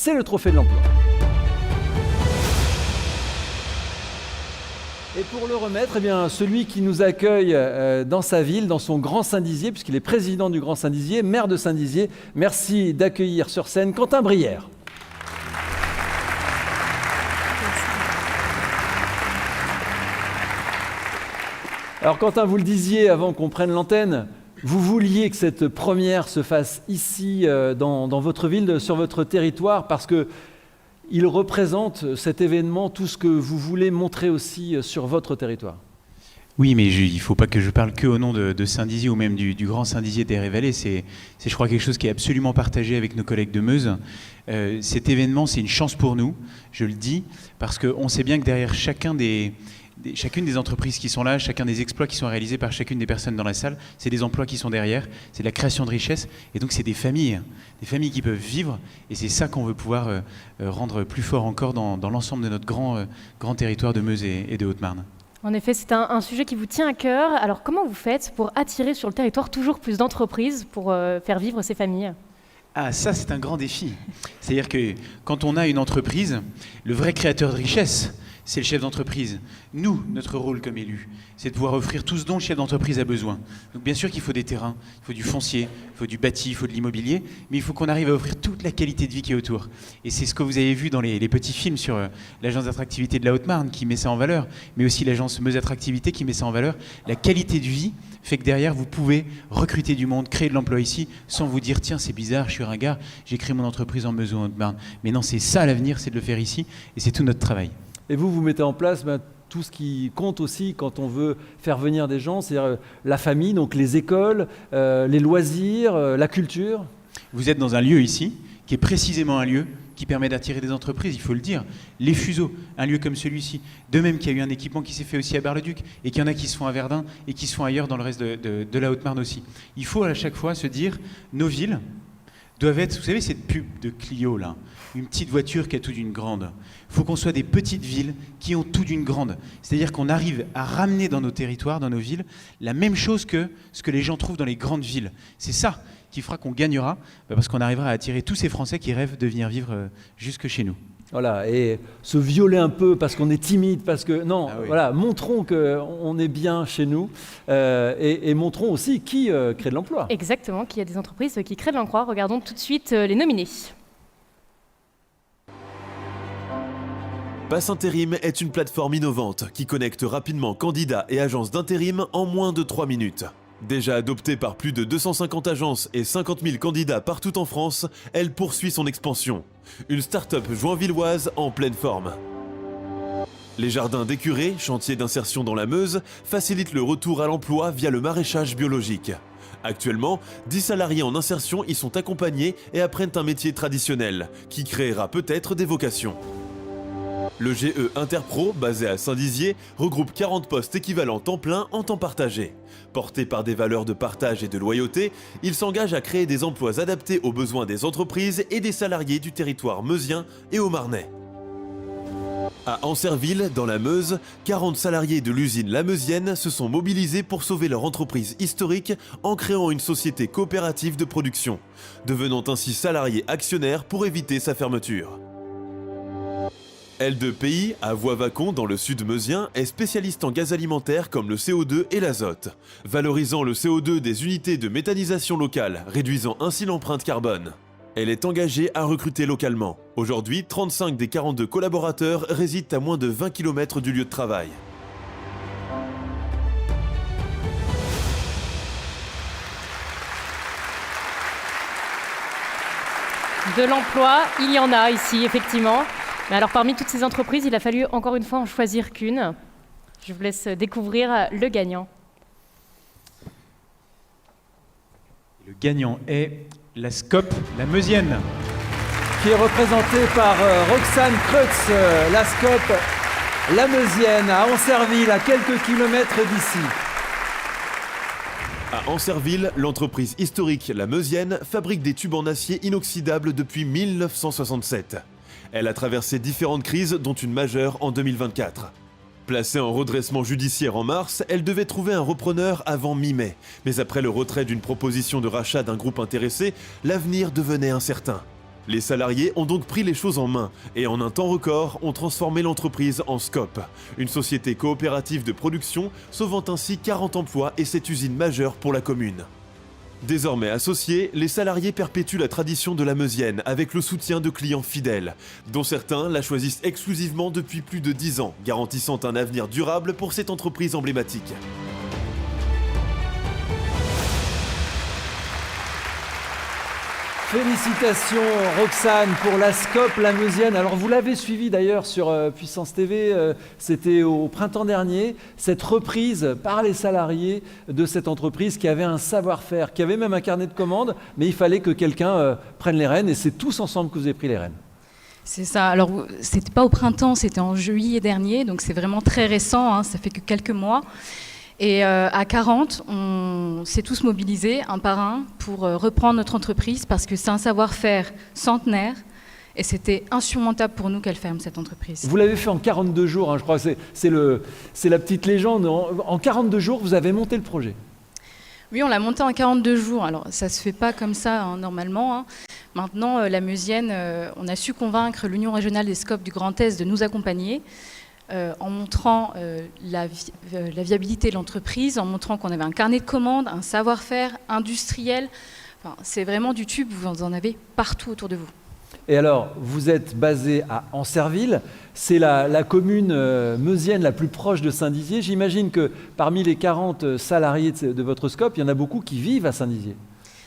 c'est le trophée de l'emploi. Et pour le remettre, eh bien, celui qui nous accueille dans sa ville, dans son Grand Saint-Dizier, puisqu'il est président du Grand Saint-Dizier, maire de Saint-Dizier, merci d'accueillir sur scène Quentin Brière. Alors Quentin, vous le disiez avant qu'on prenne l'antenne, vous vouliez que cette première se fasse ici, dans votre ville, sur votre territoire, parce qu'il représente cet événement, tout ce que vous voulez montrer aussi sur votre territoire. Oui, mais il ne faut pas que je parle que au nom de Saint-Dizier ou même du Grand Saint-Dizier d'Airé-Vallée. C'est, je crois, quelque chose qui est absolument partagé avec nos collègues de Meuse. Cet événement, c'est une chance pour nous, je le dis, parce qu'on sait bien que derrière chacune des entreprises qui sont là, chacun des exploits qui sont réalisés par chacune des personnes dans la salle, c'est des emplois qui sont derrière, c'est de la création de richesses, et donc c'est des familles qui peuvent vivre, et c'est ça qu'on veut pouvoir rendre plus fort encore dans l'ensemble de notre grand territoire de Meuse et de Haute-Marne. En effet, c'est un sujet qui vous tient à cœur. Alors comment vous faites pour attirer sur le territoire toujours plus d'entreprises pour faire vivre ces familles ? Ah, ça c'est un grand défi. C'est-à-dire que quand on a une entreprise, le vrai créateur de richesse, c'est le chef d'entreprise. Nous, notre rôle comme élus, c'est de pouvoir offrir tout ce dont le chef d'entreprise a besoin. Donc bien sûr qu'il faut des terrains, il faut du foncier, il faut du bâti, il faut de l'immobilier, mais il faut qu'on arrive à offrir toute la qualité de vie qui est autour. Et c'est ce que vous avez vu dans les petits films sur l'agence d'attractivité de la Haute-Marne qui met ça en valeur, mais aussi l'agence Meuse Attractivité qui met ça en valeur. La qualité de vie fait que derrière, vous pouvez recruter du monde, créer de l'emploi ici, sans vous dire « Tiens, c'est bizarre, je suis ringard, j'ai créé mon entreprise en Meuse ou en Haute-Marne ». Mais non, c'est ça l'avenir, c'est de le faire ici, et c'est tout notre travail. Et vous mettez en place tout ce qui compte aussi quand on veut faire venir des gens, c'est-à-dire la famille, donc les écoles, les loisirs, la culture. Vous êtes dans un lieu ici, qui est précisément un lieu qui permet d'attirer des entreprises, il faut le dire. Les fuseaux, un lieu comme celui-ci. De même qu'il y a eu un équipement qui s'est fait aussi à Bar-le-Duc, et qu'il y en a qui se font à Verdun, et qui se font ailleurs dans le reste de la Haute-Marne aussi. Il faut à chaque fois se dire, nos villes doivent être, vous savez cette pub de Clio là, une petite voiture qui a tout d'une grande. Il faut qu'on soit des petites villes qui ont tout d'une grande. C'est-à-dire qu'on arrive à ramener dans nos territoires, dans nos villes, la même chose que ce que les gens trouvent dans les grandes villes. C'est ça qui fera qu'on gagnera, parce qu'on arrivera à attirer tous ces Français qui rêvent de venir vivre jusque chez nous. Voilà, et se violer un peu parce qu'on est timide, parce que non, ah oui. Voilà, montrons qu'on est bien chez nous et montrons aussi qui crée de l'emploi. Exactement, qu'il y a des entreprises qui créent de l'emploi. Regardons tout de suite les nominés. Pass Intérim est une plateforme innovante qui connecte rapidement candidats et agences d'intérim en moins de 3 minutes. Déjà adoptée par plus de 250 agences et 50 000 candidats partout en France, elle poursuit son expansion. Une start-up joinvilloise en pleine forme. Les jardins d'Écuré, chantier d'insertion dans la Meuse, facilitent le retour à l'emploi via le maraîchage biologique. Actuellement, 10 salariés en insertion y sont accompagnés et apprennent un métier traditionnel, qui créera peut-être des vocations. Le GE Interpro, basé à Saint-Dizier, regroupe 40 postes équivalents temps plein en temps partagé. Porté par des valeurs de partage et de loyauté, il s'engage à créer des emplois adaptés aux besoins des entreprises et des salariés du territoire meusien et haut-marnais. À Ancerville, dans la Meuse, 40 salariés de l'usine La Meusienne se sont mobilisés pour sauver leur entreprise historique en créant une société coopérative de production, devenant ainsi salariés actionnaires pour éviter sa fermeture. L2PI, à Voie-Vacon, dans le sud meusien, est spécialiste en gaz alimentaire comme le CO2 et l'azote, valorisant le CO2 des unités de méthanisation locale, réduisant ainsi l'empreinte carbone. Elle est engagée à recruter localement. Aujourd'hui, 35 des 42 collaborateurs résident à moins de 20 km du lieu de travail. De l'emploi, il y en a ici, effectivement. Mais alors, parmi toutes ces entreprises, il a fallu encore une fois en choisir qu'une. Je vous laisse découvrir le gagnant. Le gagnant est la SCOP, la Meusienne. Qui est représentée par Roxane Kreutz, la SCOP, la Meusienne, à Ancerville, à quelques kilomètres d'ici. À Ancerville, l'entreprise historique La Meusienne fabrique des tubes en acier inoxydable depuis 1967. Elle a traversé différentes crises, dont une majeure en 2024. Placée en redressement judiciaire en mars, elle devait trouver un repreneur avant mi-mai. Mais après le retrait d'une proposition de rachat d'un groupe intéressé, l'avenir devenait incertain. Les salariés ont donc pris les choses en main et en un temps record ont transformé l'entreprise en Scope, une société coopérative de production sauvant ainsi 40 emplois et cette usine majeure pour la commune. Désormais associés, les salariés perpétuent la tradition de la Meusienne avec le soutien de clients fidèles, dont certains la choisissent exclusivement depuis plus de 10 ans, garantissant un avenir durable pour cette entreprise emblématique. Félicitations Roxane pour la Scope, la Meusienne. Alors vous l'avez suivi d'ailleurs sur Puissance TV, c'était au printemps dernier, cette reprise par les salariés de cette entreprise qui avait un savoir-faire, qui avait même un carnet de commandes, mais il fallait que quelqu'un prenne les rênes et c'est tous ensemble que vous avez pris les rênes. C'est ça, alors c'était pas au printemps, c'était en juillet dernier, donc c'est vraiment très récent, hein, ça fait que quelques mois. Et à 40, on s'est tous mobilisés, un par un, pour reprendre notre entreprise parce que c'est un savoir-faire centenaire et c'était insurmontable pour nous qu'elle ferme cette entreprise. Vous l'avez fait en 42 jours, hein, je crois que c'est la petite légende. En 42 jours, vous avez monté le projet. Oui, on l'a monté en 42 jours. Alors, ça ne se fait pas comme ça, hein, normalement. Hein. Maintenant, la Meusienne, on a su convaincre l'Union régionale des Scopes du Grand Est de nous accompagner. En montrant la viabilité de l'entreprise, en montrant qu'on avait un carnet de commandes, un savoir-faire industriel. Enfin, c'est vraiment du tube, vous en avez partout autour de vous. Et alors, vous êtes basé à Ancerville, c'est la commune meusienne la plus proche de Saint-Dizier. J'imagine que parmi les 40 salariés de votre Scope, il y en a beaucoup qui vivent à Saint-Dizier.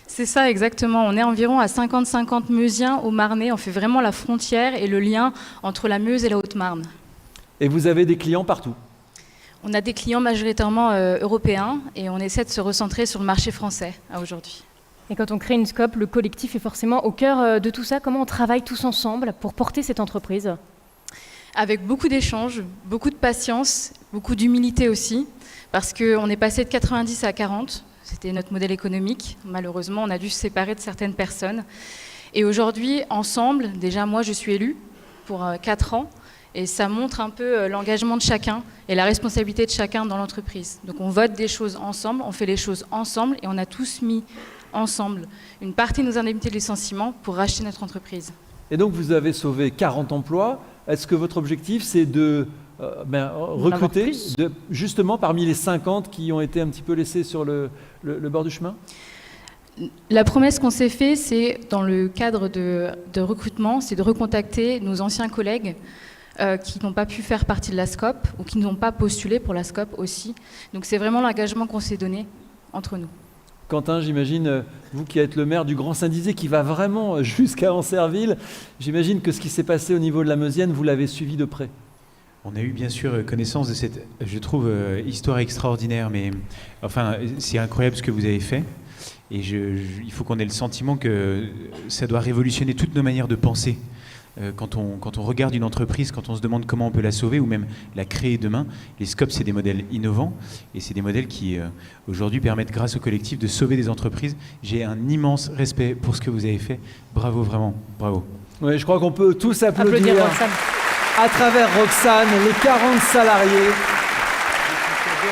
C'est ça, exactement. On est environ à 50-50 Meusiens au Marnais. On fait vraiment la frontière et le lien entre la Meuse et la Haute-Marne. Et vous avez des clients partout? On a des clients majoritairement européens et on essaie de se recentrer sur le marché français aujourd'hui. Et quand on crée une Scope, le collectif est forcément au cœur de tout ça. Comment on travaille tous ensemble pour porter cette entreprise? Avec beaucoup d'échanges, beaucoup de patience, beaucoup d'humilité aussi, parce qu'on est passé de 90 à 40. C'était notre modèle économique. Malheureusement, on a dû se séparer de certaines personnes. Et aujourd'hui, ensemble, déjà moi je suis élue pour 4 ans. Et ça montre un peu l'engagement de chacun et la responsabilité de chacun dans l'entreprise. Donc on vote des choses ensemble, on fait les choses ensemble et on a tous mis ensemble une partie de nos indemnités de licenciement pour racheter notre entreprise. Et donc vous avez sauvé 40 emplois. Est-ce que votre objectif c'est de recruter justement parmi les 50 qui ont été un petit peu laissés sur le bord du chemin? La promesse qu'on s'est faite, c'est dans le cadre de recrutement, c'est de recontacter nos anciens collègues qui n'ont pas pu faire partie de la Scope ou qui n'ont pas postulé pour la Scope aussi. Donc c'est vraiment l'engagement qu'on s'est donné entre nous. Quentin, j'imagine, vous qui êtes le maire du Grand Saint-Dizier, qui va vraiment jusqu'à Ancerville, j'imagine que ce qui s'est passé au niveau de la Meusienne, vous l'avez suivi de près. On a eu bien sûr connaissance de cette, je trouve, histoire extraordinaire, mais enfin, c'est incroyable ce que vous avez fait. Et il faut qu'on ait le sentiment que ça doit révolutionner toutes nos manières de penser. Quand on regarde une entreprise, quand on se demande comment on peut la sauver ou même la créer demain, les Scopes, c'est des modèles innovants et c'est des modèles qui, aujourd'hui, permettent, grâce au collectif, de sauver des entreprises. J'ai un immense respect pour ce que vous avez fait. Bravo, vraiment, bravo. Oui, je crois qu'on peut tous applaudir à travers Roxane, les 40 salariés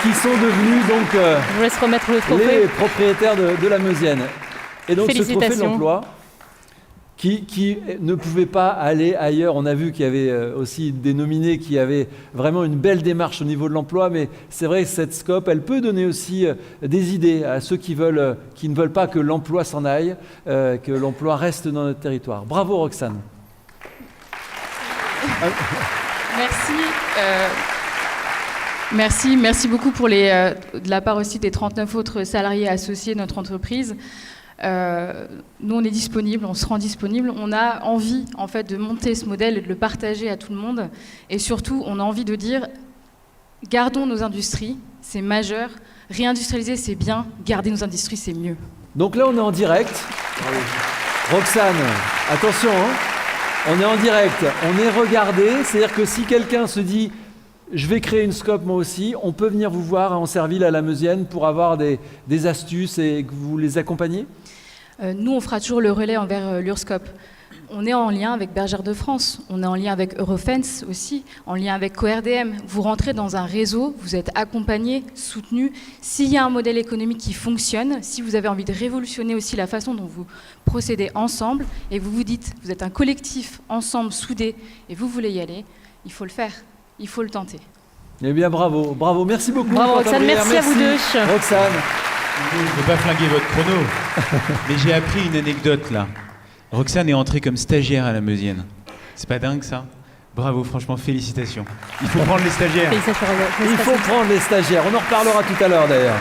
qui sont devenus donc je vous laisse remettre le trophée. Les propriétaires de la Meusienne. Et donc ce trophée de l'emploi qui ne pouvait pas aller ailleurs. On a vu qu'il y avait aussi des nominés qui avaient vraiment une belle démarche au niveau de l'emploi, mais c'est vrai que cette Scope, elle peut donner aussi des idées à ceux qui ne veulent pas que l'emploi s'en aille, que l'emploi reste dans notre territoire. Bravo Roxane. Merci. Merci beaucoup pour de la part aussi des 39 autres salariés associés de notre entreprise. Nous, on est disponible, on se rend disponible. On a envie, en fait, de monter ce modèle et de le partager à tout le monde. Et surtout, on a envie de dire, gardons nos industries, c'est majeur. Réindustrialiser, c'est bien. Garder nos industries, c'est mieux. Donc là, on est en direct. Roxane, attention, hein. On est en direct, on est regardé. C'est-à-dire que si quelqu'un se dit « je vais créer une Scope moi aussi », on peut venir vous voir à Ancerville, à la Meusienne, pour avoir des astuces et que vous les accompagnez? Nous, on fera toujours le relais envers l'URSCOP. On est en lien avec Bergère de France, on est en lien avec Eurofence aussi, en lien avec CoRDM. Vous rentrez dans un réseau, vous êtes accompagné, soutenu. S'il y a un modèle économique qui fonctionne, si vous avez envie de révolutionner aussi la façon dont vous procédez ensemble, et vous vous dites, vous êtes un collectif ensemble, soudé, et vous voulez y aller, il faut le faire, il faut le tenter. Eh bien, bravo, bravo, merci beaucoup. Bravo, Quentin Roxane, Brière, merci à vous deux. Roxane. Je ne veux pas flinguer votre chrono, mais j'ai appris une anecdote là. Roxane est entrée comme stagiaire à la Meusienne. C'est pas dingue ça? Bravo, franchement, félicitations. Il faut prendre les stagiaires. Félicitations, Roxane. Il faut prendre les stagiaires, on en reparlera tout à l'heure d'ailleurs.